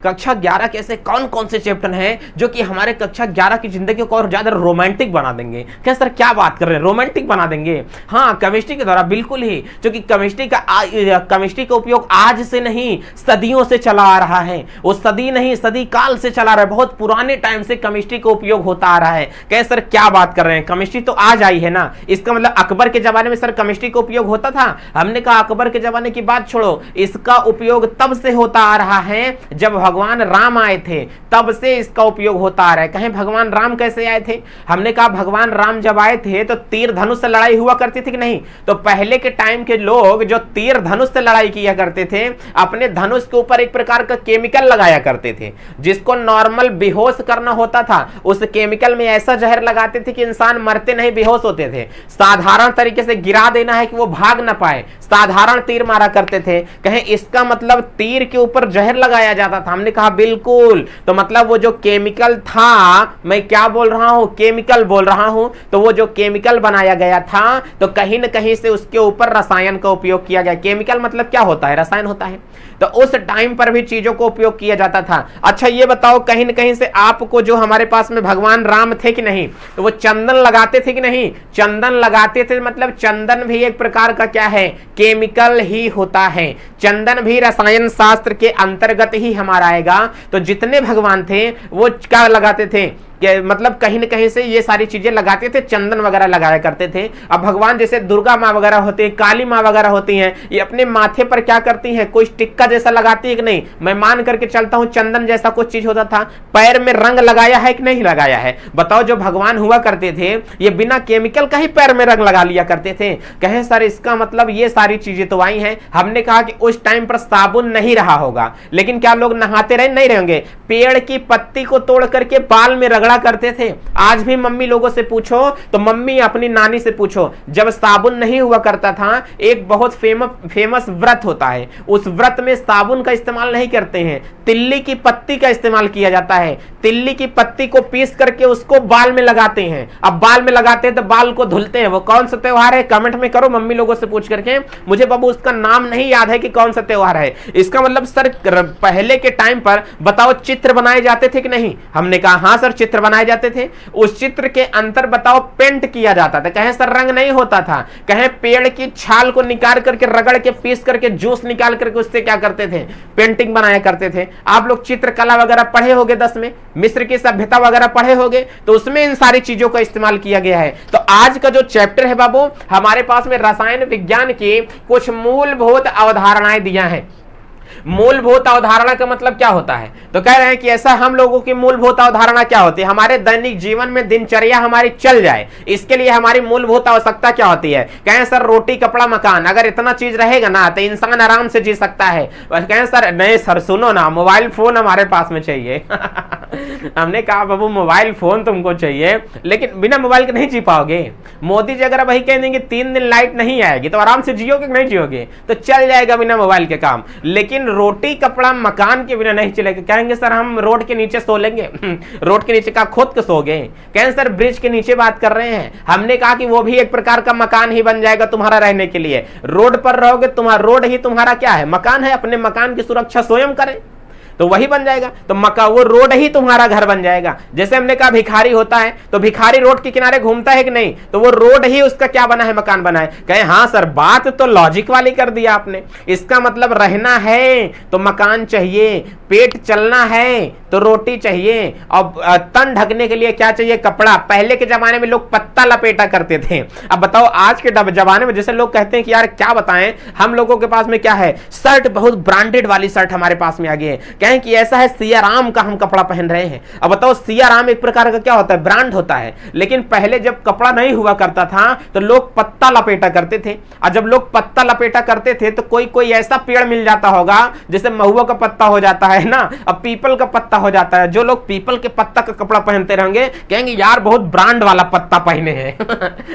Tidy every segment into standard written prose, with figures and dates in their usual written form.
कक्षा 11 के ऐसे कौन कौन से चैप्टर हैं जो कि हमारे कक्षा 11 की जिंदगी को और ज्यादा रोमांटिक बना देंगे। क्या सर क्या बात कर रहे हैं, रोमांटिक बना देंगे? हाँ, केमिस्ट्री के द्वारा बिल्कुल ही, क्योंकि केमिस्ट्री का उपयोग आज से नहीं सदियों से चला आ रहा है। वो सदी नहीं सदी काल से चला रहा है, बहुत पुराने टाइम से केमिस्ट्री का उपयोग होता आ रहा है। क्या सर क्या बात कर रहे हैं, केमिस्ट्री तो आज आई है ना? इसका मतलब अकबर के जमाने में सर केमिस्ट्री का उपयोग होता था? हमने कहा अकबर के जमाने की बात छोड़ो, इसका उपयोग तब से होता आ रहा है जब भगवान राम आए थे, तब से इसका उपयोग होता आ रहा है। कहें भगवान राम कैसे आए थे? हमने कहा भगवान राम जब आए थे तो तीर धनुष से लड़ाई हुआ करती थी कि नहीं? तो पहले के टाइम के लोग जो तीर धनुष से लड़ाई किया करते थे, अपने धनुष के ऊपर एक प्रकार का केमिकल लगाया करते थे, जिसको नॉर्मल बेहोश करना होता था। उस केमिकल में ऐसा जहर लगाते थे कि इंसान मरते नहीं, बेहोश होते थे। साधारण तरीके से गिरा देना है कि वो भाग ना पाए, साधारण तीर मारा करते थे। कहें इसका मतलब तीर के ऊपर जहर लगाया जाता था? हमने कहा बिल्कुल। तो मतलब वो जो केमिकल था, मैं क्या बोल रहा हूं, केमिकल बोल रहा हूं, तो वो जो केमिकल बनाया गया था तो कहीं न कहीं से उसके ऊपर रसायन का उपयोग किया गया। केमिकल मतलब क्या होता है? रसायन होता है। तो उस टाइम पर भी चीजों को उपयोग किया जाता था। अच्छा ये बताओ, कहीं न कहीं से आपको जो हमारे पास में भगवान राम थे कि नहीं, तो वो चंदन लगाते थे कि नहीं? चंदन लगाते थे, मतलब चंदन भी एक प्रकार का क्या है, केमिकल ही होता है। चंदन भी रसायन शास्त्र के अंतर्गत ही हमारा आएगा। तो जितने भगवान थे वो क्या लगाते थे, मतलब कहीं न कहीं से ये सारी चीजें लगाते थे, चंदन वगैरह लगाया करते थे। अब भगवान जैसे दुर्गा माँ वगैरह होती है, काली माँ वगैरह होती हैं, ये अपने माथे पर क्या करती हैं, कोई टिक्का जैसा लगाती है कि नहीं? मैं मान करके चलता हूं चंदन जैसा कुछ चीज होता था। पैर में रंग लगाया है कि नहीं लगाया है? बताओ, जो भगवान हुआ करते थे ये बिना केमिकल का ही पैर में रंग लगा लिया करते थे। कहें सर इसका मतलब ये सारी चीजें तो आई हैं। हमने कहा कि उस टाइम पर साबुन नहीं रहा होगा, लेकिन क्या लोग नहाते रहे? नहीं रहेंगे। पेड़ की पत्ती को तोड़ करके बाल में रगड़ा करते थे। आज भी मम्मी लोगों से पूछो, तो मम्मी अपनी नानी से पूछो, जब साबुन नहीं हुआ करता था, एक बहुत फेमस व्रत होता है, उस व्रत में साबुन का इस्तेमाल नहीं करते हैं, तिल्ली की पत्ती का इस्तेमाल किया जाता है। तिल्ली की पत्ती को पीस करके उसको बाल में लगाते हैं। अब बाल में लगाते हैं तो बाल को धुलते हैं। वो कौन सा त्योहार है? कमेंट में करो मम्मी लोगों से पूछ करके। मुझे बाबू उसका नाम नहीं याद है कि कौन सा त्योहार है। इसका मतलब सर पहले के टाइम पर बताओ चित्र बनाए जाते थे कि नहीं? हमने कहा हाँ सर चित्र बनाए जाते थे। उस चित्र के अंतर बताओ पेंट किया जाता था। कहें सर रंग नहीं होता था। कहें पेड़ की छाल को निकाल करके रगड़ के पीस करके जूस निकाल करके उससे क्या करते थे, पेंटिंग बनाया करते थे। आप लोग चित्रकला वगैरह पढ़े होंगे 10 में, मिस्र की सभ्यता वगैरह पढ़े होंगे, तो उसमें इन सारी चीजों का इस्तेमाल किया गया है। तो आज का जो चैप्टर है बाबू, हमारे पास में रसायन विज्ञान की कुछ मूलभूत अवधारणाएं दिया है। मूलभूत अवधारणा का मतलब क्या होता है? तो कह रहे हैं कि ऐसा हम लोगों की मूलभूत अवधारणा क्या होती है, हमारे दैनिक जीवन में दिनचर्या हमारी चल जाए, इसके लिए हमारी मूलभूत आवश्यकता क्या होती है? कहें सर रोटी कपड़ा मकान, अगर इतना चीज रहेगा ना तो इंसान आराम से जी सकता है। कहें सर नहीं सर सुनो ना, मोबाइल फोन हमारे पास में चाहिए। हमने कहा बाबू मोबाइल फोन तुमको चाहिए, लेकिन बिना मोबाइल के नहीं जी पाओगे। मोदी जी अगर वही कह देंगे 3 दिन लाइट नहीं आएगी तो आराम से जियोगे कि नहीं जियोगे? तो चल जाएगा बिना मोबाइल के काम, लेकिन रोटी कपड़ा मकान के बिना नहीं चलेगा। कहेंगे सर हम रोड के नीचे सो लेंगे। रोड के नीचे का खुद के सोगे? कहें सर ब्रिज के नीचे बात कर रहे हैं। हमने कहा कि वो भी एक प्रकार का मकान ही बन जाएगा तुम्हारा रहने के लिए। रोड पर रहोगे, तुम्हारा रोड ही तुम्हारा क्या है, मकान है। अपने मकान की सुरक्षा स्वयं करें तो वही बन जाएगा। तो वो रोड ही तुम्हारा घर बन जाएगा। जैसे हमने कहा भिखारी होता है, तो भिखारी रोड के किनारे घूमता है कि नहीं? तो वो रोड ही उसका क्या बना है, मकान बना है। कहे हाँ सर बात तो लॉजिक वाली कर दिया आपने। इसका मतलब रहना है तो मकान चाहिए, पेट चलना है तो रोटी चाहिए, और तन ढकने के लिए क्या चाहिए, कपड़ा। पहले के जमाने में लोग पत्ता लपेटा करते थे। अब बताओ आज के जमाने में जैसे लोग कहते हैं कि यार क्या बताएं, हम लोगों के पास में क्या है, शर्ट बहुत ब्रांडेड वाली शर्ट हमारे पास में आ गई है। कि ऐसा है सिया राम का हम कपड़ा पहन रहे हैं। अब बताओ सिया राम एक प्रकार का क्या होता है, ब्रांड होता है। लेकिन पहले जब कपड़ा नहीं हुआ करता था तो लोग पत्ता लपेटा करते थे, और जब लोग पत्ता लपेटा करते थे तो कोई ऐसा पेड़ मिल जाता होगा, जैसे महुआ का पत्ता हो जाता है ना, अब पीपल का पत्ता हो जाता है। जो लोग पीपल के पत्ता का कपड़ा पहनते रहेंगे कहेंगे यार बहुत ब्रांड वाला पत्ता पहने हैं।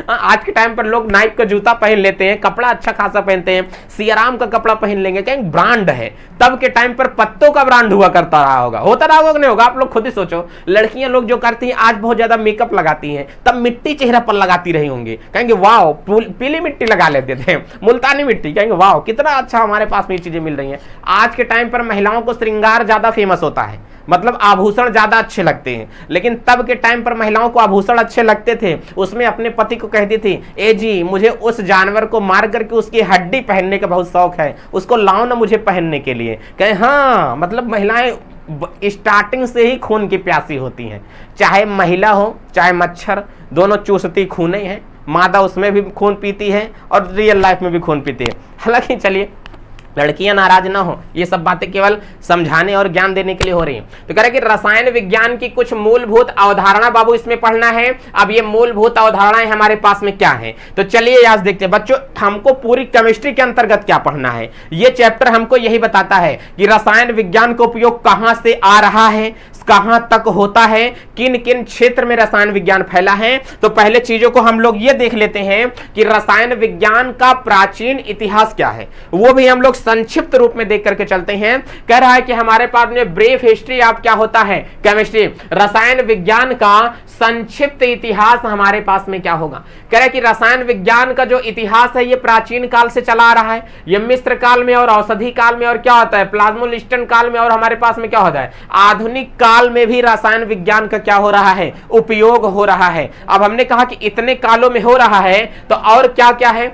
आज के टाइम पर लोग नाइक का जूता पहन लेते हैं, कपड़ा अच्छा खासा पहनते हैं, सिया राम का कपड़ा पहन लेंगे, कहेंगे ब्रांड है। तब के टाइम पर पत्तों का ब्रांड कांड हुआ करता रहा होगा, होता रहा होगा कि नहीं होगा? आप लोग खुद ही सोचो। लड़कियां लोग जो करती हैं आज बहुत ज्यादा मेकअप लगाती हैं, तब मिट्टी चेहरा पर लगाती रही होंगी, कहेंगे वाह पीली मिट्टी लगा लेते थे, मुल्तानी मिट्टी, कहेंगे वाह कितना अच्छा हमारे पास में ये चीजें मिल रही हैं। आज के टाइम पर महिलाओं को श्रृंगार ज्यादा फेमस होता है, मतलब आभूषण ज्यादा अच्छे लगते हैं, लेकिन तब के टाइम पर महिलाओं को आभूषण अच्छे लगते थे, उसमें अपने पति को कहती थी, ए जी मुझे उस जानवर को मार करके उसकी हड्डी पहनने का बहुत शौक है, उसको लाओ ना मुझे पहनने के लिए। कहे हाँ, मतलब महिलाएं स्टार्टिंग से ही खून की प्यासी होती हैं, चाहे महिला हो चाहे मच्छर, दोनों चूसती खून ही है। मादा उसमें भी खून पीती है और रियल लाइफ में भी खून पीती है। हालांकि चलिए लड़कियां नाराज ना हो, ये सब बातें केवल समझाने और ज्ञान देने के लिए हो रही हैं। तो कह रहे कि रसायन विज्ञान की कुछ मूलभूत अवधारणा बाबू इसमें पढ़ना है। अब ये मूलभूत अवधारणाएं हमारे पास में क्या है, तो चलिए आज देखते हैं बच्चों, हमको पूरी केमिस्ट्री के अंतर्गत क्या पढ़ना है। ये चैप्टर हमको यही बताता है कि रसायन विज्ञान का उपयोग कहां से आ रहा है, कहां तक होता है, किन किन क्षेत्र में रसायन विज्ञान फैला है। तो पहले चीजों को हम लोग ये देख लेते हैं कि रसायन विज्ञान का प्राचीन इतिहास क्या है, वो भी हम लोग संक्षिप्त रूप में देख करके चलते हैं। कह रहा है कि हमारे पास में ब्रीफ हिस्ट्री आप क्या होता है केमिस्ट्री, रसायन विज्ञान का संक्षिप्त इतिहास हमारे पास में क्या होगा। कह रहा है कि रसायन विज्ञान का जो इतिहास है ये प्राचीन काल से चला आ रहा है, ये मिस्र काल में और औषधि काल में और क्या होता है प्लाज्मोलिस्टन काल में, और हमारे पास में क्या होता है आधुनिक काल में भी रसायन विज्ञान का क्या हो रहा है उपयोग हो रहा है। अब हमने कहा कि इतने कालों में हो रहा है, तो और क्या क्या है,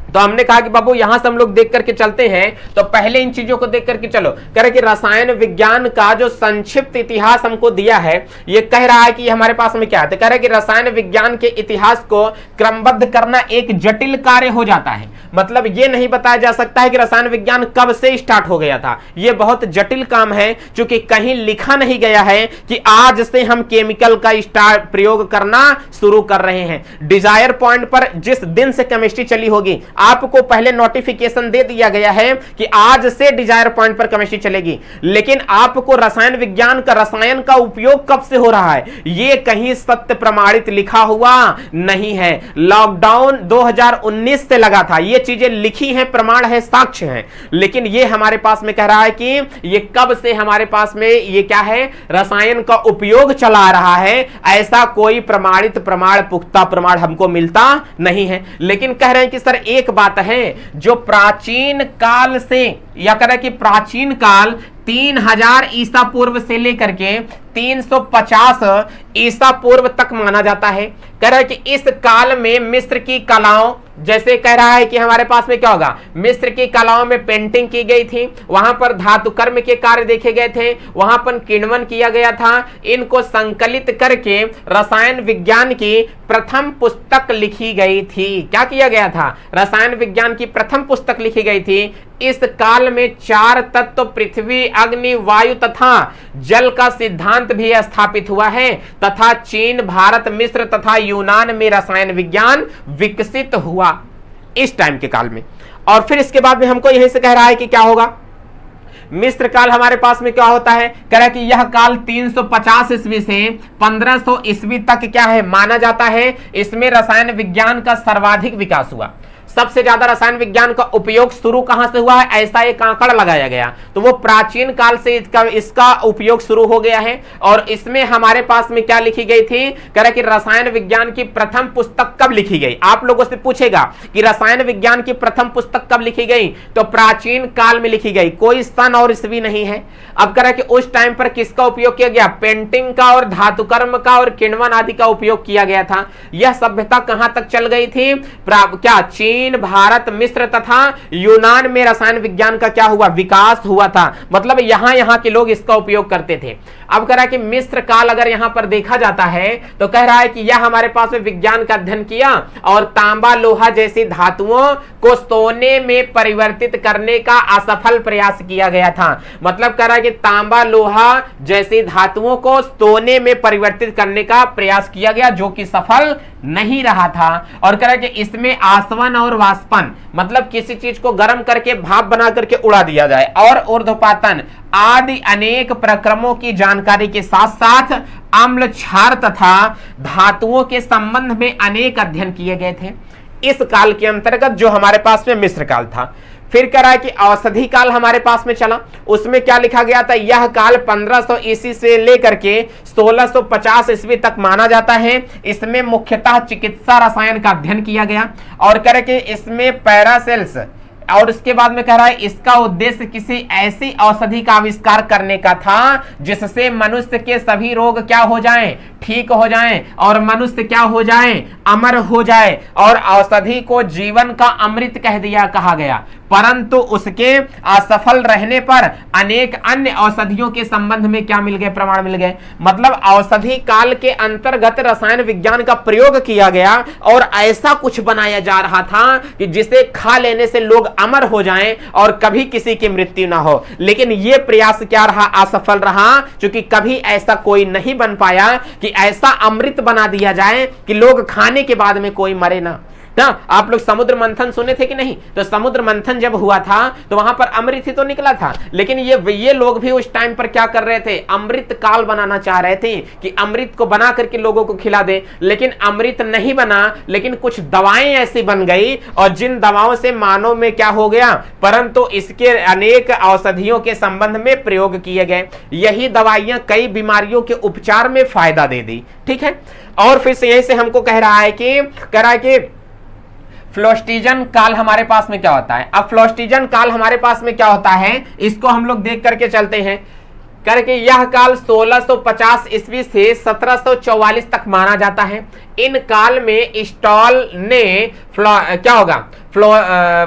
तो हमने कहा कि बाबू यहां से हम लोग देख करके चलते हैं। तो पहले इन चीजों को देख करके चलो। कह रहे कि रसायन विज्ञान का जो संक्षिप्त इतिहास हमको दिया है, ये कह रहा है कि हमारे पास में क्या है, तो कह रहे कि रसायन विज्ञान के इतिहास को क्रमबद्ध करना एक जटिल कार्य हो जाता है। मतलब ये नहीं बताया जा सकता है कि रसायन विज्ञान कब से स्टार्ट हो गया था, ये बहुत जटिल काम है, क्योंकि कहीं लिखा नहीं गया है कि आज से हम केमिकल का प्रयोग करना शुरू कर रहे हैं। डिजायर पॉइंट पर जिस दिन से केमिस्ट्री चली होगी, आपको पहले नोटिफिकेशन दे दिया गया है कि आज से डिजायर पॉइंट पर केमिस्ट्री चलेगी, लेकिन आपको रसायन विज्ञान का रसायन का उपयोग कब से हो रहा है ये कहीं सत्य प्रमाणित लिखा हुआ नहीं है। लॉकडाउन 2019 से लगा था, ये चीजें लिखी हैं, प्रमाण है, साक्ष्य हैं, लेकिन ये हमारे पास में कह रहा है कि ये कब से हमारे पास में ये क्या है रसायन का उपयोग चला आ रहा है, ऐसा कोई प्रमाणित प्रमाण पुख्ता प्रमाण हमको मिलता नहीं है। लेकिन कह रहे हैं कि सर एक बात है जो प्राचीन काल से, या कह रहे कि प्राचीन काल 3000 ईसा पूर्व से लेकर के 350 ईसा पूर्व तक माना जाता है। कह रहा है कि इस काल में मिस्र की कलाओं, जैसे कह रहा है कि हमारे पास में क्या होगा मिस्र की कलाओं में पेंटिंग की गई थी, वहां पर धातु कर्म के कार्य देखे गए थे, वहां पर किण्वन किया गया था। इनको संकलित करके रसायन विज्ञान की प्रथम पुस्तक लिखी गई थी। क्या किया गया था, रसायन विज्ञान की प्रथम पुस्तक लिखी गई थी। इस काल में 4 तत्व पृथ्वी, अग्नि, वायु तथा जल का सिद्धांत भी स्थापित हुआ है, तथा चीन, भारत, मिस्र तथा यूनान में रसायन विज्ञान विकसित हुआ इस टाइम के काल में। और फिर इसके बाद में हमको यही से कह रहा है कि क्या होगा, मिस्र काल हमारे पास में क्या होता है, कह रहा है कि यह काल 350 ईस्वी से 1500 ईस्वी तक क्या है माना जाता है। इसमें रसायन विज्ञान का सर्वाधिक विकास हुआ। सबसे ज्यादा रसायन विज्ञान का उपयोग शुरू कहां से हुआ है, ऐसा एक आंकड़ा लगाया गया, तो वो प्राचीन काल से इसका उपयोग शुरू हो गया है। और इसमें हमारे पास में क्या लिखी गई थी, कह रहे कि रसायन विज्ञान की प्रथम पुस्तक कब लिखी गई। आप लोगों से पूछेगा कि रसायन विज्ञान की प्रथम पुस्तक कब लिखी गई, तो प्राचीन काल में लिखी गई, कोई सन और ईस्वी नहीं है। अब कह रहे कि उस टाइम पर किसका उपयोग किया गया, पेंटिंग का और धातु कर्म का और किण्वन आदि का उपयोग किया गया था। यह सभ्यता कहां तक चल गई थी, क्या चीन, भारत, मिस्र तथा यूनान में रसायन विज्ञान का क्या हुआ विकास हुआ था। मतलब यहां के लोग इसका उपयोग करते थे। अब कह रहा है कि मिस्र काल अगर यहां पर देखा जाता है तो कह रहा है कि यह हमारे पास में विज्ञान का अध्ययन किया और तांबा, लोहा जैसी धातुओं को सोने में परिवर्तित करने का असफल प्रयास किया गया था। मतलब कह रहा है कि तांबा, लोहा जैसी धातुओं को सोने में परिवर्तित करने का प्रयास किया गया, जो कि सफल नहीं रहा था। और कह रहा है कि इसमें आसवन और वाष्पन, मतलब किसी चीज को गर्म करके भाप बना करके उड़ा दिया जाए, और ऊर्ध्वपातन आदि अनेक प्रक्रमों की जानकारी के साथ साथ अम्ल, क्षार तथा धातुओं के संबंध में अनेक अध्ययन किए गए थे इस काल के अंतर्गत, जो हमारे पास में मिस्र काल था। फिर कह रहा है कि औषधि काल हमारे पास में चला, उसमें क्या लिखा गया था, यह काल 1500 ईस्वी से लेकर के 1650 ईस्वी तक माना जाता है। इसमें मुख्यतः चिकित्सा रसायन का अध्ययन किया गया और कह रहे कि इसमें पैरासेल्स, और उसके बाद में कह रहा है इसका उद्देश्य किसी ऐसी औषधि का आविष्कार करने का था जिससे मनुष्य के सभी रोग क्या हो जाएं, ठीक हो जाएं और मनुष्य क्या हो जाएं, अमर हो जाए। और औषधि को जीवन का अमृत कहा गया, परंतु उसके असफल रहने पर अनेक अन्य औषधियों के संबंध में क्या मिल गए, प्रमाण मिल गए। मतलब औषधि काल के अंतर्गत रसायन विज्ञान का प्रयोग किया गया और ऐसा कुछ बनाया जा रहा था कि जिसे खा लेने से लोग अमर हो जाएं और कभी किसी की मृत्यु ना हो। लेकिन यह प्रयास क्या रहा, असफल रहा, क्योंकि कभी ऐसा कोई नहीं बन पाया कि ऐसा अमृत बना दिया जाए कि लोग खाने के बाद में कोई मरे ना। आप लोग समुद्र मंथन सुने थे कि नहीं? तो समुद्र मंथन जब हुआ था तो वहां पर अमृत ही तो निकला था, लेकिन ये लोग भी उस टाइम पर क्या कर रहे थे, अमृत काल बनाना चाह रहे थे कि अमृत को बना करके लोगों को खिला दे। लेकिन अमृत नहीं बना, लेकिन कुछ दवाएं ऐसी बन गई और जिन दवाओं से मानव में क्या हो गया, परंतु इसके अनेक औषधियों के संबंध में प्रयोग किए गए। यही दवाइयां कई बीमारियों के उपचार में फायदा दे दी। ठीक है, और फिर से यही से हमको कह रहा है कि फ्लोस्टिजन काल हमारे पास में क्या होता है। अब फ्लोस्टिजन काल हमारे पास में क्या होता है, इसको हम लोग देख करके चलते हैं। करके यह काल 1650 ईस्वी से 1744 तक माना जाता है। इन काल में स्टॉल ने क्या होगा,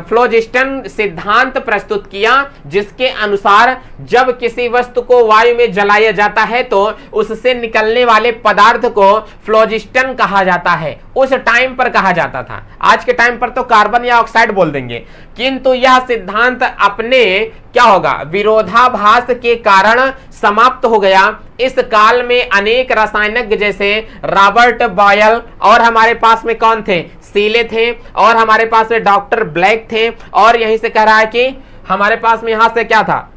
फ्लोजिस्टन सिद्धांत प्रस्तुत किया, जिसके अनुसार जब किसी वस्तु को वायु में जलाया जाता है तो उससे निकलने वाले पदार्थ को फ्लोजिस्टन कहा जाता है। उस टाइम पर कहा जाता था, आज के टाइम पर तो कार्बन या ऑक्साइड बोल देंगे। किंतु यह सिद्धांत अपने क्या होगा, विरोधाभास के कारण समाप्त हो गया। इस काल में अनेक रसायनज्ञ जैसे रॉबर्ट बॉयल और हमारे पास में कौन थे, सीले थे, और हमारे पास में डॉक्टर ब्लैक थे। और यहीं से कह रहा है कि हमारे पास में यहां से क्या था,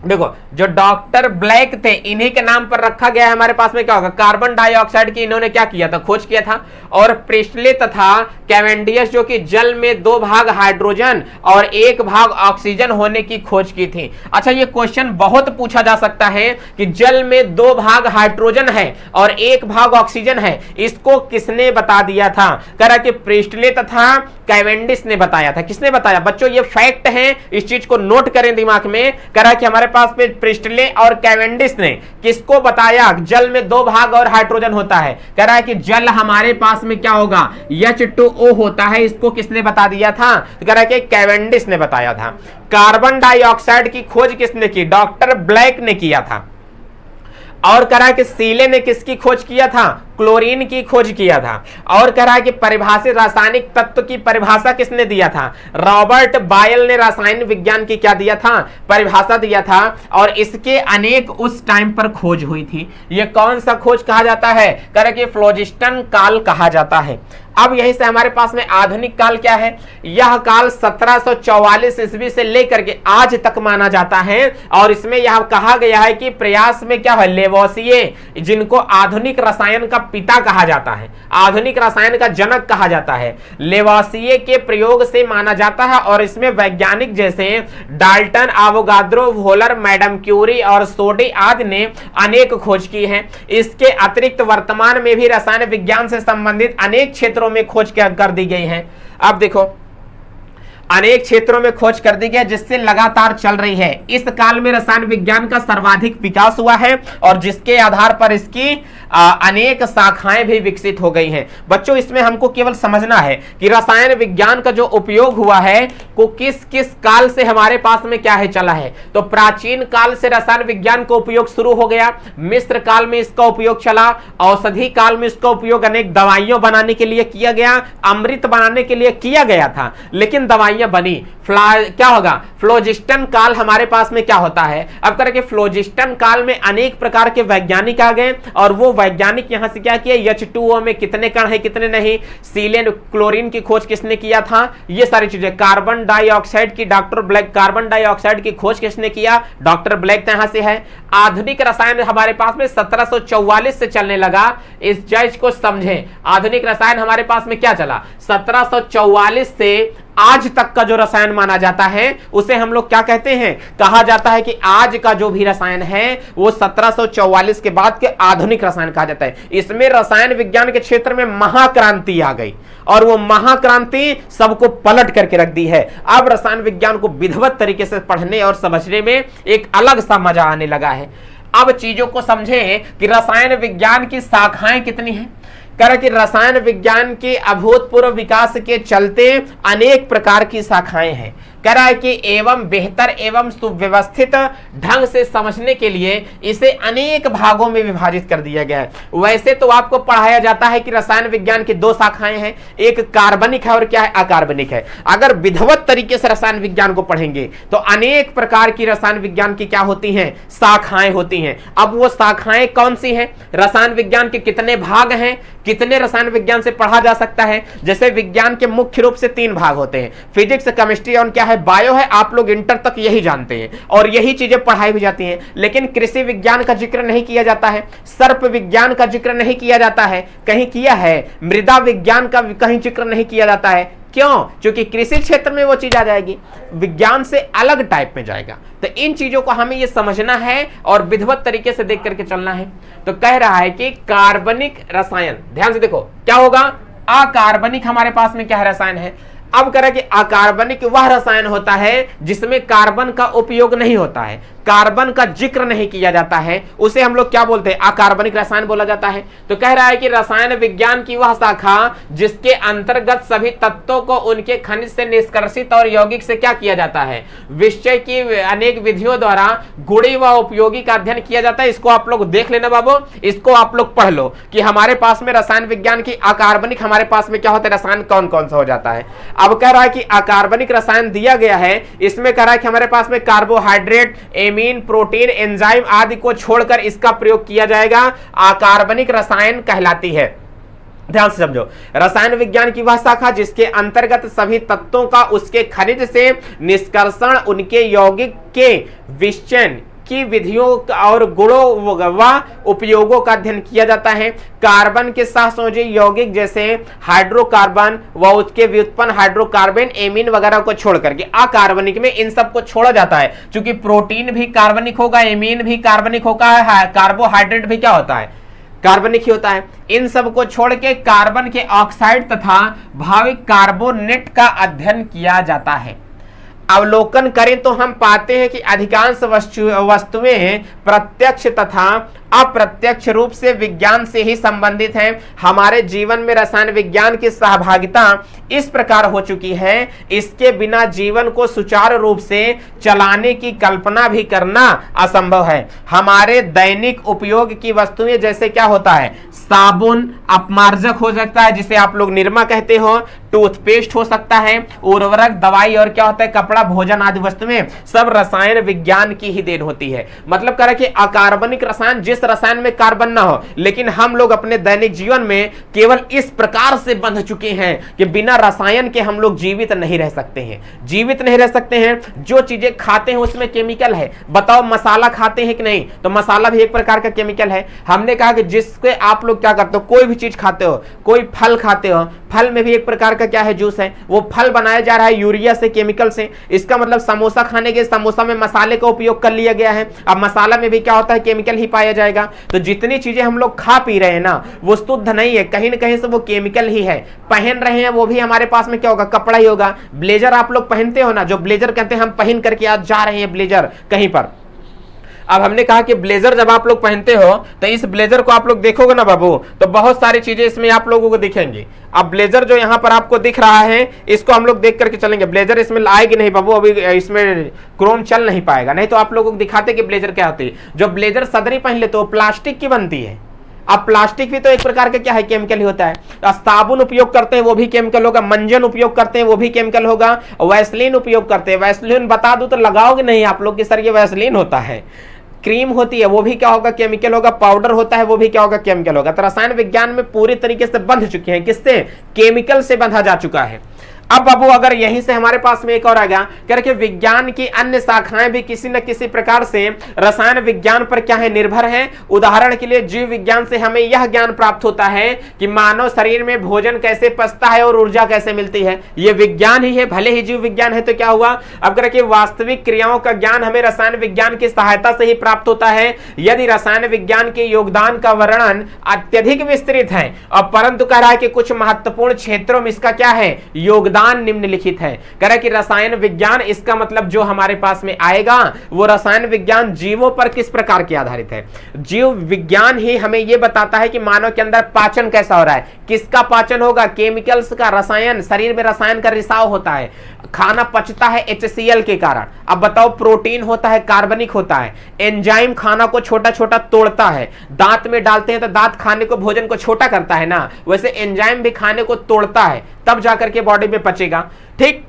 देखो जो डॉक्टर ब्लैक थे इन्हीं के नाम पर रखा गया है। हमारे पास में क्या होगा, कार्बन डाइऑक्साइड की इन्होंने क्या किया था, खोज किया था। और प्रिस्टले तथा कैवेंडियस जो कि जल में 2 भाग हाइड्रोजन और 1 भाग ऑक्सीजन होने की खोज की थी। अच्छा, ये क्वेश्चन बहुत पूछा जा सकता है कि जल में 2 भाग हाइड्रोजन है और 1 भाग ऑक्सीजन है, इसको किसने बता दिया था। कह रहा कि प्रिस्टले तथा कैवेंडिस ने बताया था। किसने बताया बच्चों, ये फैक्ट है, इस चीज को नोट करें दिमाग में। कह रहा कि हमारे पास में प्रिस्टले और कैवेंडिस ने किसको बताया, जल में 2 भाग और हाइड्रोजन होता है। कह रहा है कि जल हमारे पास में क्या होगा, H2O होता है, इसको किसने बता दिया था, तो कह रहा है कि कैवेंडिस ने बताया था। कार्बन डाइऑक्साइड की खोज किसने की, डॉक्टर ब्लैक ने किया था। और कह रहा है कि सीले ने किसकी खोज किया था, क्लोरीन की खोज किया था। और कह रहा है कि परिभाषित रासायनिक तत्व की परिभाषा किसने दिया था, रॉबर्ट बॉयल ने रासायनिक विज्ञान की क्या दिया था, परिभाषा दिया था। और इसके अनेक उस टाइम पर खोज हुई थी। ये कौन सा खोज कहा जाता है, कह रहा है कि फ्लोजिस्टन काल कहा जाता है। अब यहीं से हमारे पास में आधुनिक काल क्या है, यह काल 1744 ईस्वी से लेकर के आज तक माना जाता है। और इसमें यह कहा गया है कि प्रयास में क्या है, लेवोसिए, जिनको आधुनिक रसायन का पिता कहा जाता है, आधुनिक रसायन का जनक कहा जाता है, लेवोसिए के प्रयोग से माना जाता है। और इसमें वैज्ञानिक जैसे Dalton, Avogadro, Wohler, madam Curie और सोडी आदि ने अनेक खोज की है। इसके अतिरिक्त वर्तमान में भी रसायन विज्ञान से संबंधित अनेक क्षेत्रों में खोज कर दी गई है। अब देखो अनेक क्षेत्रों में खोज कर दी गई जिससे लगातार चल रही है। इस काल में रसायन विज्ञान का सर्वाधिक विकास हुआ है और जिसके आधार पर इसकी अनेक शाखाएं भी विकसित हो गई हैं। बच्चों इसमें हमको केवल समझना है कि रसायन विज्ञान का जो उपयोग हुआ है को किस किस काल से हमारे पास में क्या है, चला है। तो प्राचीन काल से रसायन विज्ञान का उपयोग शुरू हो गया, मिस्र काल में इसका उपयोग चला, औषधि काल में इसका उपयोग अनेक दवाइयों बनाने के लिए किया गया, अमृत बनाने के लिए किया गया था, लेकिन दवाइयां बनी। क्या होगा, फ्लोजिस्टन काल हमारे पास में क्या होता है। अब करके फ्लोजिस्टन काल में अनेक प्रकार के वैज्ञानिक आ गए और वो वैज्ञानिक यहां से क्या किया, H2O में कितने कण है कितने नहीं, सीलेन क्लोरीन की खोज किसने किया था, ये सारी चीजें। कार्बन डाइऑक्साइड की डॉक्टर ब्लैक, कार्बन डाइऑक्साइड की खोज किसने किया, डॉक्टर ब्लैक यहां से है। आधुनिक रसायन हमारे पास में 1744 से चलने लगा। इस चीज को समझें, आधुनिक रसायन हमारे पास में क्या चला, 1744 से आज तक का जो रसायन माना जाता है उसे हम लोग क्या कहते हैं, कहा जाता है कि आज का जो भी रसायन है वो 1744 के बाद के आधुनिक रसायन कहा जाता है। इसमें रसायन विज्ञान के क्षेत्र में महाक्रांति आ गई और वो महाक्रांति सबको पलट करके रख दी है। अब रसायन विज्ञान को विधिवत तरीके से पढ़ने और समझने में एक अलग सा मजा आने लगा है। अब चीजों को समझें कि रसायन विज्ञान की शाखाएं कितनी हैं। कह रहा कि रसायन विज्ञान के अभूतपूर्व विकास के चलते अनेक प्रकार की शाखाएं हैं। कह रहा है कि एवं बेहतर एवं सुव्यवस्थित ढंग से समझने के लिए इसे अनेक भागों में विभाजित कर दिया गया है। वैसे तो आपको पढ़ाया जाता है कि रसायन विज्ञान की दो शाखाएं हैं, एक कार्बनिक है और क्या है, अकार्बनिक है। अगर विधिवत तरीके से रसायन विज्ञान को पढ़ेंगे तो अनेक प्रकार की रसायन विज्ञान की क्या होती हैं, शाखाएं होती हैं। अब वो शाखाएं कौन सी हैं, रसायन विज्ञान के कितने भाग हैं, कितने रसायन विज्ञान से पढ़ा जा सकता है। जैसे विज्ञान के मुख्य रूप से 3 भाग होते हैं, फिजिक्स, केमिस्ट्री और क्या है, बायो है। आप लोग इंटर तक यही जानते हैं और यही चीजें पढ़ाई भी जाती हैं। लेकिन कृषि विज्ञान का जिक्र नहीं किया जाता है, सर्प विज्ञान का जिक्र नहीं किया जाता है, कहीं किया है, मृदा विज्ञान का कहीं जिक्र नहीं किया जाता है। क्यों? क्योंकि कृषि क्षेत्र में वो चीज आ जाएगी, विज्ञान से अलग टाइप में जाएगा। तो इन चीजों को हमें ये समझना है और विधिवत तरीके से देख करके चलना है। तो कह रहा है कि कार्बनिक रसायन, ध्यान से देखो क्या होगा, अकार्बनिक हमारे पास में क्या रसायन है। अब कह रहा है कि अकार्बनिक वह रसायन होता है जिसमें कार्बन का उपयोग नहीं होता है, कार्बन का जिक्र नहीं किया जाता है, उसे हम लोग क्या बोलते हैं, अकार्बनिक रसायन बोला जाता है। तो कह रहा है कि रसायन विज्ञान की वह शाखा जिसके अंतर्गत सभी तत्वों को उनके खनिज से निष्कर्षित और यौगिक से क्या किया जाता है, विषय की अनेक विधियों द्वारा गुणी व उपयोगी का अध्ययन किया जाता है। इसको आप लोग देख लेना बाबू, इसको आप लोग पढ़ लो कि हमारे पास में रसायन विज्ञान की अकार्बनिक हमारे पास में क्या होता है, रसायन कौन कौन सा हो जाता है। अब कह रहा है कि अकार्बनिक रसायन दिया गया है, इसमें कह रहा है कि हमारे पास में कार्बोहाइड्रेट, एमीन, प्रोटीन, एंजाइम आदि को छोड़कर इसका प्रयोग किया जाएगा, अकार्बनिक रसायन कहलाती है। ध्यान से समझो, रसायन विज्ञान की वह शाखा जिसके अंतर्गत सभी तत्वों का उसके खनिज से निष्कर्षण, उनके यौगिक के विषयन की विधियों और गुणों व उपयोगों का अध्ययन किया जाता है। कार्बन के सहसंयोजी यौगिक जैसे हाइड्रोकार्बन व उसके व्युत्पन्न हाइड्रोकार्बन, एमीन वगैरह को छोड़ करके अकार्बनिक में इन सब को छोड़ा जाता है। क्योंकि प्रोटीन भी कार्बनिक होगा, एमीन भी कार्बनिक होगा, कार्बोहाइड्रेट भी क्या होता है, कार्बनिक ही होता है। इन सब को छोड़ के कार्बन के ऑक्साइड तथा भाविक कार्बोनेट का अध्ययन किया जाता है। अवलोकन करें तो हम पाते हैं कि अधिकांश वस्तुएं प्रत्यक्ष तथा अप्रत्यक्ष रूप से विज्ञान से ही संबंधित हैं। हमारे जीवन में रसायन विज्ञान की सहभागिता इस प्रकार हो चुकी है, इसके बिना जीवन को सुचारू रूप से चलाने की कल्पना भी करना असंभव है। हमारे दैनिक उपयोग की वस्तुएं जैसे क्या होता है, साबुन, अपमार्जक हो सकता है जिसे आप लोग निरमा कहते हो, टूथपेस्ट हो सकता है, उर्वरक, दवाई और क्या होता है, कपड़ा, भोजन आदि वस्तुएं सब रसायन विज्ञान की ही देन होती है। मतलब कह रहा है कि अकार्बनिक रसायन, जिस रसायन में कार्बन ना हो, लेकिन हम लोग अपने दैनिक जीवन में केवल इस प्रकार से बंध चुके हैं कि बिना रसायन के हम लोग जीवित नहीं रह सकते हैं, जीवित नहीं रह सकते हैं। जो चीजें खाते हैं उसमें केमिकल है। बताओ मसाला खाते हैं कि नहीं, तो मसाला भी एक प्रकार का केमिकल है। हमने कहा कि जिसके आप लोग क्या करते हो, कोई भी चीज खाते हो, कोई फल खाते हो, फल में भी एक प्रकार का क्या है, जूस है, वो फल बनाया जा रहा है यूरिया से, केमिकल से। इसका मतलब समोसा खाने के, समोसा में मसाले का उपयोग कर लिया गया है, अब मसाला में भी क्या होता है, केमिकल ही पाया जाएगा। तो जितनी चीजें हम लोग खा पी रहे हैं ना, वो शुद्ध नहीं है, कहीं ना कहीं से वो केमिकल ही है। पहन रहे हैं वो भी हमारे पास में क्या होगा, कपड़ा ही होगा। ब्लेजर आप लोग पहनते हो ना, जो ब्लेजर कहते हैं, हम पहन करके आज जा रहे हैं ब्लेजर कहीं पर। अब हमने कहा कि ब्लेजर जब आप लोग पहनते हो तो इस ब्लेजर को आप लोग देखोगे ना बाबू, तो बहुत सारी चीजें इसमें आप लोगों को दिखेंगी। अब ब्लेजर जो यहाँ पर आपको दिख रहा है, इसको हम लोग देख करके चलेंगे। ब्लेजर इसमें आएगी नहीं बाबू, अभी इसमें क्रोम चल नहीं पाएगा, नहीं तो आप लोगों को दिखाते कि ब्लेजर क्या होती है। जो ब्लेजर सदरी पहन लेते हो प्लास्टिक की बनती है। अब प्लास्टिक भी तो एक प्रकार का क्या है, केमिकल ही होता है। साबुन उपयोग करते हैं वो भी केमिकल होगा, मंजन उपयोग करते हैं वो भी केमिकल होगा, वैसलीन उपयोग करते हैं, वैसलीन बता दूं तो लगाओगे नहीं आप लोग कि सर ये वैसलीन होता है। क्रीम होती है वो भी क्या होगा, केमिकल होगा। पाउडर होता है वो भी क्या होगा, केमिकल होगा। तो रसायन विज्ञान में पूरी तरीके से बंध चुके हैं, किससे, केमिकल से बंधा जा चुका है। अब बाबू अगर यहीं से हमारे पास में एक और आ गया, करके विज्ञान की अन्य शाखाएं भी किसी न किसी प्रकार से रसायन विज्ञान पर क्या है, निर्भर है। उदाहरण के लिए जीव विज्ञान से हमें यह ज्ञान प्राप्त होता है कि मानव शरीर में भोजन कैसे पचता है और ऊर्जा कैसे मिलती है, यह विज्ञान ही है, भले ही जीव विज्ञान है। तो क्या हुआ, अब करके वास्तविक क्रियाओं का ज्ञान हमें रसायन विज्ञान की सहायता से ही प्राप्त होता है। यदि रसायन विज्ञान के योगदान का वर्णन अत्यधिक विस्तृत है और परंतु कह रहा है कि कुछ महत्वपूर्ण क्षेत्रों में इसका क्या है, योगदान निम्नलिखित है। कह रहा है कि रसायन विज्ञान, इसका मतलब जो हमारे पास में आएगा वो रसायन विज्ञान जीवों पर किस प्रकार के आधारित है। जीव विज्ञान ही हमें यह बताता है कि मानव के अंदर पाचन कैसा हो रहा है, किसका पाचन होगा, केमिकल्स का, रसायन, शरीर में रसायन का रिसाव होता है, खाना पचता है HCl के कारण। अब बताओ, प्रोटीन होता है, कार्बनिक होता है, एंजाइम खाना को छोटा छोटा तोड़ता है, दांत में डालते हैं तो दांत खाने को, भोजन को छोटा करता है ना, वैसे एंजाइम भी खाने को तोड़ता है, तब जाकर के बॉडी में पचेगा। ठीक,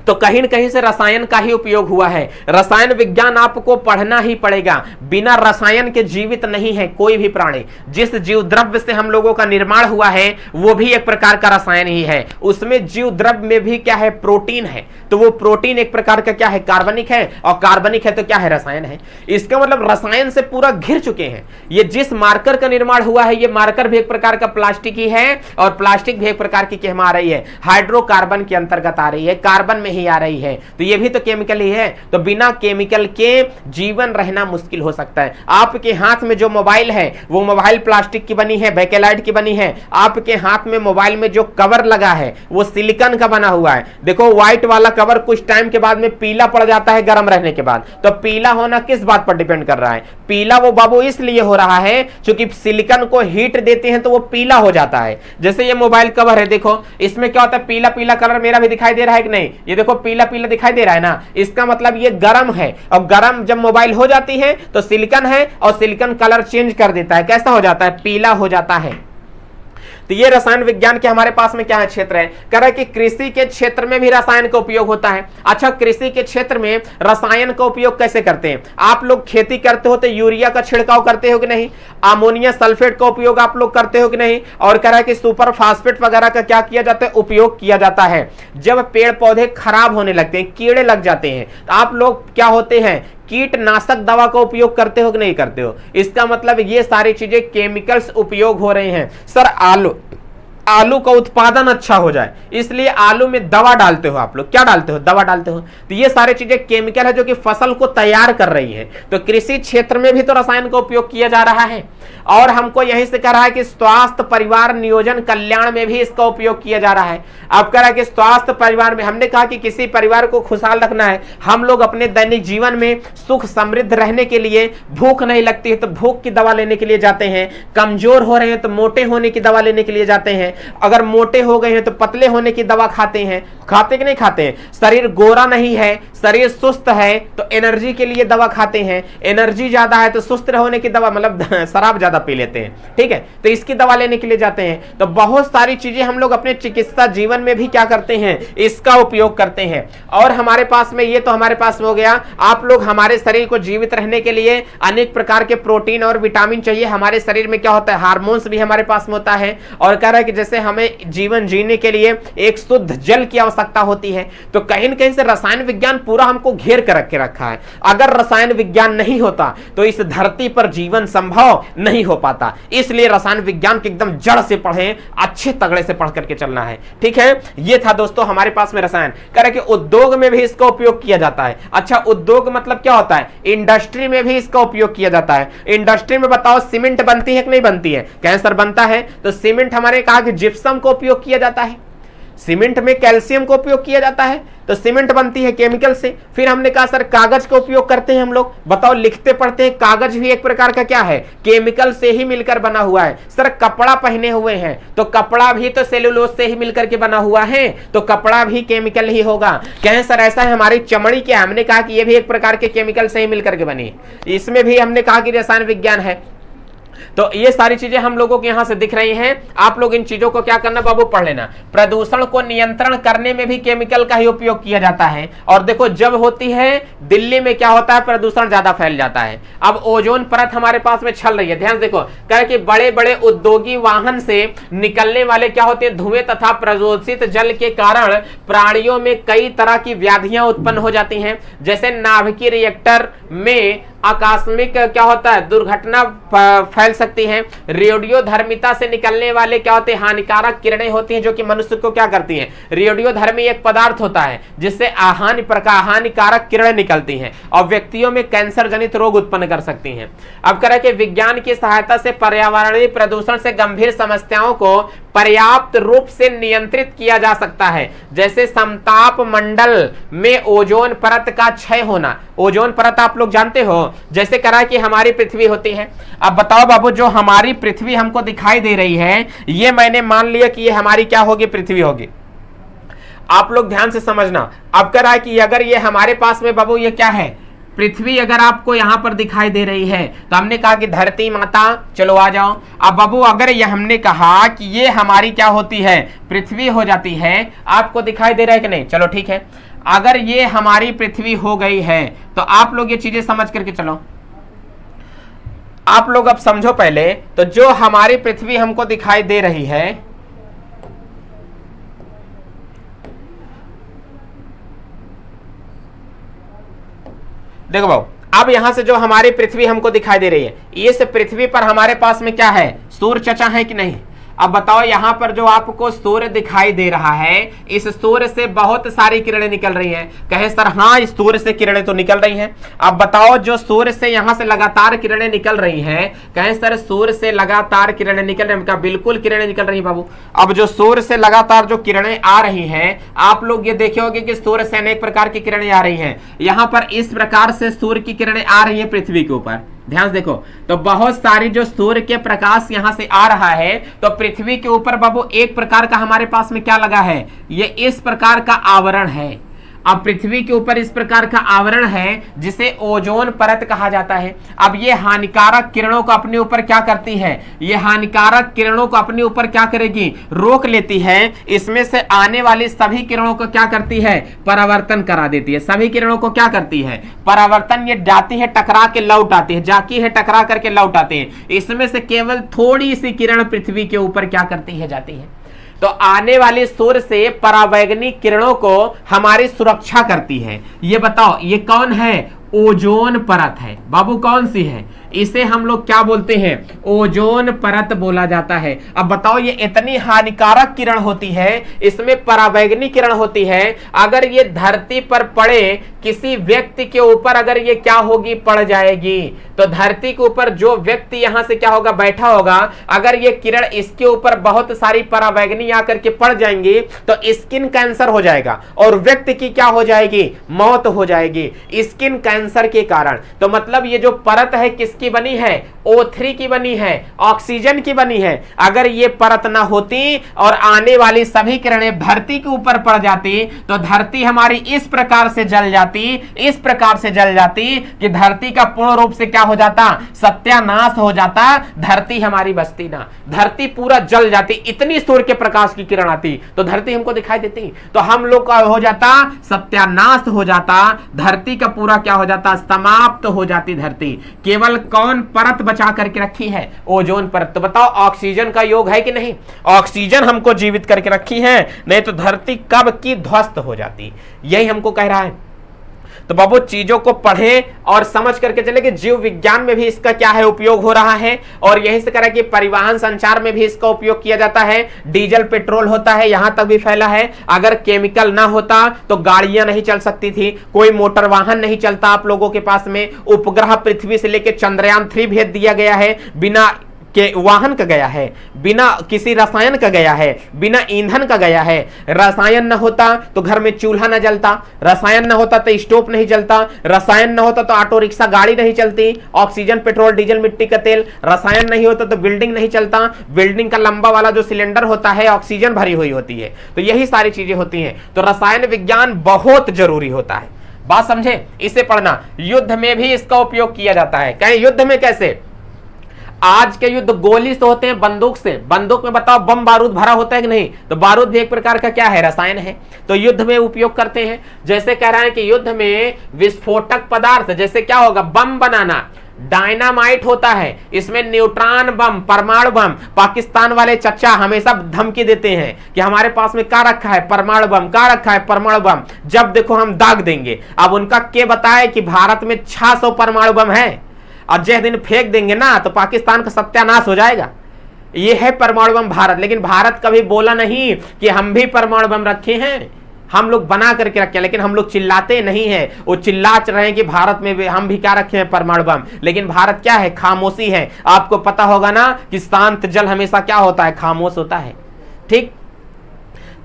तो कहीं न कहीं से रसायन का ही उपयोग हुआ है। रसायन विज्ञान आपको पढ़ना ही पड़ेगा, बिना रसायन के जीवित नहीं है कोई भी प्राणी। जिस जीव द्रव्य से हम लोगों का निर्माण हुआ है वो भी एक प्रकार का रसायन ही है। उसमें जीव द्रव्य में भी क्या है, प्रोटीन है, तो वो प्रोटीन एक प्रकार का क्या है, कार्बनिक है, और कार्बनिक है तो क्या है, रसायन है। इसका मतलब रसायन से पूरा घिर चुके हैं। ये जिस मार्कर का निर्माण हुआ है, ये मार्कर भी एक प्रकार का प्लास्टिक ही है, और प्लास्टिक भी एक प्रकार की क्या आ रही है, हाइड्रोकार्बन के अंतर्गत आ रही है, कार्बन में ही आ रही है, तो ये भी तो केमिकल ही है। तो बिना केमिकल के जीवन रहना मुश्किल हो सकता है। आपके हाथ में जो मोबाइल है वो मोबाइल प्लास्टिक की बनी है, बेकेलाइट की बनी है। आपके हाथ में मोबाइल में जो कवर लगा है वो सिलिकॉन का बना हुआ है। देखो, व्हाइट वाला कवर कुछ टाइम के बाद में पीला पड़ जाता है गर्म रहने के बाद। तो पीला होना किस बात पर डिपेंड कर रहा है, पीला वो बाबू इसलिए हो रहा है क्योंकि सिलिकॉन को हीट देते हैं तो वो पीला हो जाता है। जैसे ये मोबाइल कवर है, देखो इसमें क्या होता है, पीला पीला कलर मेरा भी दिखाई दे रहा है कि नहीं, ये देखो पीला पीला दिखाई दे रहा है ना, इसका मतलब ये गर्म है। और गर्म जब मोबाइल हो जाती है तो सिलिकॉन है, और सिलिकॉन कलर चेंज कर देता है, कैसा हो जाता है, पीला हो जाता है। तो ये रसायन विज्ञान के हमारे पास में क्या है, क्षेत्र है। कह रहा है कि कृषि के क्षेत्र में भी रसायन का उपयोग होता है। अच्छा, कृषि के क्षेत्र में रसायन का उपयोग कैसे करते हैं, आप लोग खेती करते हो तो यूरिया का छिड़काव करते हो कि नहीं, अमोनिया सल्फेट का उपयोग आप लोग करते हो कि नहीं, और कह रहा है कि सुपर फास्फेट वगैरह का क्या किया जाता है, उपयोग किया जाता है। जब पेड़ पौधे खराब होने लगते हैं, कीड़े लग जाते हैं, तो आप लोग क्या होते हैं, कीटनाशक दवा का उपयोग करते हो कि नहीं करते हो। इसका मतलब ये सारी चीजें केमिकल्स उपयोग हो रहे हैं। सर आलू का उत्पादन अच्छा हो जाए इसलिए आलू में दवा डालते हो, आप लोग क्या डालते हो, दवा डालते हो। तो ये सारी चीजें केमिकल है जो कि फसल को तैयार कर रही है। तो कृषि क्षेत्र में भी तो रसायन का उपयोग किया जा रहा है। और हमको यहीं से कह रहा है कि स्वास्थ्य परिवार नियोजन कल्याण में भी इसका उपयोग किया जा रहा है। अब कह रहा है कि स्वास्थ्य परिवार में हमने कहा कि किसी परिवार को खुशहाल रखना है, हम लोग अपने दैनिक जीवन में सुख समृद्ध रहने के लिए, भूख नहीं लगती है तो भूख की दवा लेने के लिए जाते हैं, कमजोर हो रहे हैं तो मोटे होने की दवा लेने के लिए जाते हैं, अगर मोटे हो गए हैं तो पतले होने की दवा खाते हैं, खाते कि नहीं खाते हैं। शरीर गोरा नहीं है, शरीर सुस्त है तो एनर्जी के लिए दवा खाते हैं, एनर्जी ज्यादा है तो सुस्त होने की दवा, मतलब शराब ज्यादा पी लेते हैं, ठीक है, तो इसकी दवा लेने के लिए जाते हैं। तो बहुत सारी चीजें हम लोग अपने चिकित्सा जीवन में भी क्या करते हैं, इसका उपयोग करते हैं। और हमारे पास में ये तो हमारे पास में हो गया, आप लोग हमारे शरीर को जीवित रहने के लिए अनेक प्रकार के प्रोटीन और विटामिन चाहिए। हमारे शरीर में क्या होता है, हार्मोन्स भी हमारे पास में होता है। और कह रहा है कि जैसे हमें जीवन जीने के लिए एक शुद्ध जल की आवश्यकता होती है, तो कहीं न कहीं से रसायन विज्ञान पूरा हमको घेर कर रख के रखा है। अगर रसायन विज्ञान नहीं होता तो इस धरती पर जीवन संभव नहीं हो पाता। इसलिए रसायन विज्ञान के एकदम जड़ से पढ़ें, अच्छे तगड़े से पढ़ करके चलना है, ठीक है। ये था दोस्तों हमारे पास में रसायन। कह रहे कि उद्योग में भी इसका उपयोग किया जाता है। अच्छा, उद्योग मतलब क्या होता है, इंडस्ट्री में भी इसका उपयोग किया जाता है। इंडस्ट्री में बताओ सीमेंट बनती है कि नहीं बनती है, कैंसर बनता है। तो सीमेंट हमारे कहा कि जिप्सम का उपयोग किया जाता है, सीमेंट में कैल्शियम का उपयोग किया जाता है, तो सीमेंट बनती है केमिकल से। फिर हमने कहा सर कागज का उपयोग करते हैं हम लोग, बताओ लिखते पढ़ते हैं, कागज भी एक प्रकार का क्या है, केमिकल से ही मिलकर बना हुआ है। सर कपड़ा पहने हुए हैं तो कपड़ा भी तो सेलुलोज से ही मिलकर के बना हुआ है, तो कपड़ा भी केमिकल ही होगा। कहें सर ऐसा है हमारी चमड़ी क्या, हमने कहा कि यह भी एक प्रकार के केमिकल से ही मिलकर के बनी, इसमें भी हमने कहा कि रसायन विज्ञान है। तो ये सारी चीजें हम लोगों के यहां से दिख रही हैं। आप लोग इन चीजों को क्या करना बाबू, पढ़ लेना। प्रदूषण को नियंत्रण करने में भी केमिकल का ही उपयोग किया जाता है। और देखो जब होती है दिल्ली में क्या होता है, प्रदूषण ज्यादा फैल जाता है। अब ओजोन परत हमारे पास में छल रही है, ध्यान देखो, कहे कि बड़े बड़े उद्योगी वाहन से निकलने वाले क्या होते हैं, धुएं तथा प्रदूषित जल के कारण प्राणियों में कई तरह की व्याधियां उत्पन्न हो जाती हैं। जैसे नाभिकीय रिएक्टर में आकस्मिक क्या होता है, दुर्घटना फैल सकती है। रेडियोधर्मिता से निकलने वाले क्या होते हैं, हानिकारक किरणें होती हैं, जो कि मनुष्य को क्या करती हैं। रेडियोधर्मी एक पदार्थ होता है जिससे हानिकारक किरणें निकलती हैं और व्यक्तियों में कैंसर जनित रोग उत्पन्न कर सकती हैं। अब कह रहे कि विज्ञान की सहायता से पर्यावरणीय प्रदूषण से गंभीर समस्याओं को पर्याप्त रूप से नियंत्रित किया जा सकता है, जैसे समताप मंडल में ओजोन परत का क्षय होना। ओजोन परत आप लोग जानते हो, जैसे करा कि हमारी पृथ्वी होती है। अब बताओ बाबू, जो हमारी पृथ्वी हमको दिखाई दे रही है, ये मैंने मान लिया कि ये हमारी क्या होगी, पृथ्वी होगी। आप लोग ध्यान से समझना। अब करा कि अगर ये हमारे पास में बाबू ये क्या है, पृथ्वी अगर आपको यहां पर दिखाई दे रही है, तो हमने कहा कि धरती माता, चलो आ जाओ। अब बाबू अगर ये हमने कहा कि ये हमारी क्या होती है, पृथ्वी हो जाती है, आपको दिखाई दे रहा है कि नहीं, चलो ठीक है। अगर ये हमारी पृथ्वी हो गई है तो आप लोग ये चीजें समझ करके चलो। आप लोग अब समझो पहले, तो जो हमारी पृथ्वी हमको दिखाई दे रही है, देखो भाऊ, अब यहां से जो हमारी पृथ्वी हमको दिखाई दे रही है, इस पृथ्वी पर हमारे पास में क्या है, सूर्य चचा है कि नहीं। अब बताओ यहां पर जो आपको सूर्य दिखाई दे रहा है, इस सूर्य से बहुत सारी किरणें निकल रही हैं। कहे सर हाँ, इस सूर्य से किरणें तो निकल रही हैं। अब बताओ जो सूर्य से यहां से लगातार किरणें निकल रही हैं, कहे सर सूर्य से लगातार किरणें निकल रही हैं, बिल्कुल किरणें निकल रही हैं बाबू। अब जो सूर्य से लगातार जो किरणें आ रही हैं, आप लोग ये देखे होंगे कि सूर्य से अनेक प्रकार की किरणें आ रही हैं। यहां पर इस प्रकार से सूर्य की किरणें आ रही हैं पृथ्वी के ऊपर, ध्यान से देखो। तो बहुत सारी जो सूर्य के प्रकाश यहां से आ रहा है, तो पृथ्वी के ऊपर बाबू एक प्रकार का हमारे पास में क्या लगा है, ये इस प्रकार का आवरण है। अब पृथ्वी के ऊपर इस प्रकार का आवरण है जिसे ओजोन परत कहा जाता है। अब ये हानिकारक किरणों को अपने ऊपर क्या करती है, ये हानिकारक किरणों को अपने ऊपर क्या करेगी, रोक लेती है। इसमें से आने वाली सभी किरणों को क्या करती है, परावर्तन करा देती है। सभी किरणों को क्या करती है, परावर्तन। ये जाती है टकरा के लौट आती है, जाती है टकरा करके लौट आती है। इसमें से केवल थोड़ी सी किरण पृथ्वी के ऊपर क्या करती है, जाती है। तो आने वाली सूर्य से परावैंगनिक किरणों को हमारी सुरक्षा करती है। ये बताओ ये कौन है, ओजोन परत है बाबू। कौन सी है, इसे हम लोग क्या बोलते हैं, ओजोन परत बोला जाता है। अब बताओ ये इतनी हानिकारक किरण होती है, इसमें परावैंगनिक किरण होती है। अगर ये धरती पर पड़े, किसी व्यक्ति के ऊपर अगर ये क्या होगी, पड़ जाएगी, तो धरती के ऊपर जो व्यक्ति यहां से क्या होगा, बैठा होगा, अगर ये किरण इसके ऊपर बहुत सारी परावैंगनी आकर के पड़ जाएंगी, तो स्किन कैंसर हो जाएगा और व्यक्ति की क्या हो जाएगी, मौत हो जाएगी स्किन कैंसर के कारण। तो मतलब ये जो परत है किसकी बनी है, O3 की बनी है, ऑक्सीजन की बनी है। अगर ये परत ना होती और आने वाली सभी किरणें धरती के ऊपर पड़ जाती, तो धरती हमारी इस प्रकार से जल जाती, इस प्रकार से जल जाती कि धरती का पूर्ण रूप से क्या हो जाता, सत्यानाश हो जाता। धरती हमारी बचती ना, धरती पूरा जल जाती। इतनी सूर्य के प्रकाश की किरण आती तो धरती हमको दिखाई देती, तो हम लोग का हो जाता, सत्यानाश हो जाता। धरती का पूरा क्या हो जाता, समाप्त हो जाती धरती। केवल कौन परत बचा करके रखी है, ओजोन परत। तो बताओ ऑक्सीजन का योग है कि नहीं, ऑक्सीजन हमको जीवित करके रखी है, नहीं तो धरती कब की ध्वस्त हो जाती। यही हमको कह रहा है। तो बाबू चीजों को पढ़ें और समझ करके चले कि जीव विज्ञान में भी इसका क्या है, उपयोग हो रहा है। और यही से करा कि परिवहन संचार में भी इसका उपयोग किया जाता है। डीजल पेट्रोल होता है, यहां तक भी फैला है। अगर केमिकल ना होता तो गाड़ियां नहीं चल सकती थी, कोई मोटर वाहन नहीं चलता आप लोगों के पास में। उपग्रह पृथ्वी से लेकर चंद्रयान 3 भेज दिया गया है, बिना के वाहन का गया है, बिना किसी रसायन का गया है, बिना ईंधन का गया है। रसायन न होता तो घर में चूल्हा न जलता, रसायन न होता तो स्टोव नहीं जलता, रसायन न होता तो ऑटो रिक्शा गाड़ी नहीं चलती। ऑक्सीजन, पेट्रोल, डीजल, मिट्टी का तेल, रसायन नहीं होता तो बिल्डिंग नहीं चलता। बिल्डिंग का लंबा वाला जो सिलेंडर होता है, ऑक्सीजन भरी हुई होती है। तो यही सारी चीजें होती हैं। तो रसायन विज्ञान बहुत जरूरी होता है, बात समझे, इसे पढ़ना। युद्ध में भी इसका उपयोग किया जाता है। कहें युद्ध में कैसे, आज के युद्ध गोली से होते हैं, बंदूक से। बंदूक में बताओ बम बारूद भरा होता है कि नहीं? तो बारूद भी एक प्रकार का क्या है? रसायन है। तो युद्ध में उपयोग करते हैं। जैसे कह रहा है कि युद्ध में विस्फोटक पदार्थ, जैसे क्या होगा? बम बनाना, डायनामाइट होता है, इसमें न्यूट्रॉन बम, परमाणु बम। पाकिस्तान वाले चच्चा हमेशा धमकी देते हैं कि हमारे पास में क्या रखा है? परमाणु बम। क्या रखा है? परमाणु बम। जब देखो हम दाग देंगे। अब उनका क्या बताए कि भारत में 600 परमाणु बम है, और जिस दिन फेंक देंगे ना तो पाकिस्तान का सत्यानाश हो जाएगा। ये है परमाणु बम भारत। लेकिन भारत कभी बोला नहीं कि हम भी परमाणु बम रखे हैं, हम लोग बना करके रखे हैं। लेकिन हम लोग चिल्लाते नहीं हैं, वो चिल्ला रहे हैं कि भारत में हम भी क्या रखे हैं? परमाणु बम। लेकिन भारत क्या है? खामोशी है। आपको पता होगा ना कि शांत जल हमेशा क्या होता है? खामोश होता है। ठीक,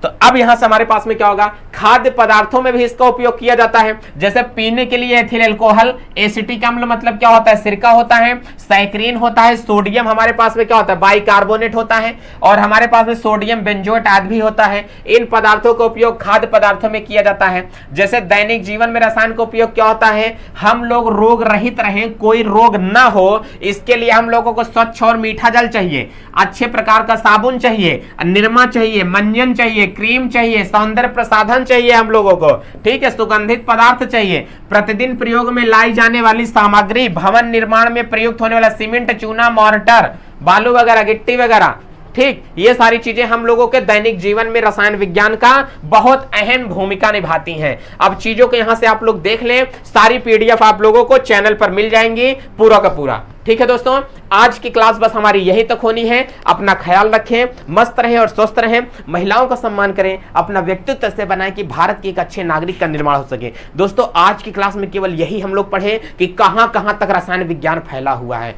तो अब यहां से हमारे पास में क्या होगा? खाद्य पदार्थों में भी इसका उपयोग किया जाता है। जैसे पीने के लिए एथिल अल्कोहल, एसिटिक अम्ल मतलब क्या होता है? सिरका होता है, साइक्रीन होता है, सोडियम हमारे पास में क्या होता है? बाइकार्बोनेट होता है, और हमारे पास में सोडियम बेंजोएट आदि भी होता है। इन पदार्थों का उपयोग खाद्य पदार्थों में किया जाता है। जैसे दैनिक जीवन में रसायन का उपयोग क्या होता है? हम लोग रोग रहित रहें, कोई रोग ना हो, इसके लिए हम लोगों को स्वच्छ और मीठा जल चाहिए, अच्छे प्रकार का साबुन चाहिए, निरमा चाहिए, मंजन चाहिए, क्रीम चाहिए, सौंदर्य प्रसाधन चाहिए हम लोगों को। ठीक है, सुगंधित पदार्थ चाहिए, प्रतिदिन प्रयोग में लाई जाने वाली सामग्री, भवन निर्माण में प्रयुक्त होने वाला सीमेंट, चूना, मॉर्टर, बालू वगैरह, गिट्टी वगैरह। ठीक, ये सारी चीजें हम लोगों के दैनिक जीवन में रसायन विज्ञान का बहुत अहम भूमिका निभाती हैं। अब चीजों को यहां से आप लोग देख लें, सारी पीडीएफ आप लोगों को चैनल पर मिल जाएंगी पूरा का पूरा। ठीक है दोस्तों, आज की क्लास बस हमारी यही तक होनी है। अपना ख्याल रखें, मस्त रहें और स्वस्थ रहें, महिलाओं का सम्मान करें, अपना व्यक्तित्व ऐसे बनाएं कि भारत के एक अच्छे नागरिक का निर्माण हो सके। दोस्तों, आज की क्लास में केवल यही हम लोग पढ़े कि कहां कहां तक रसायन विज्ञान फैला हुआ है।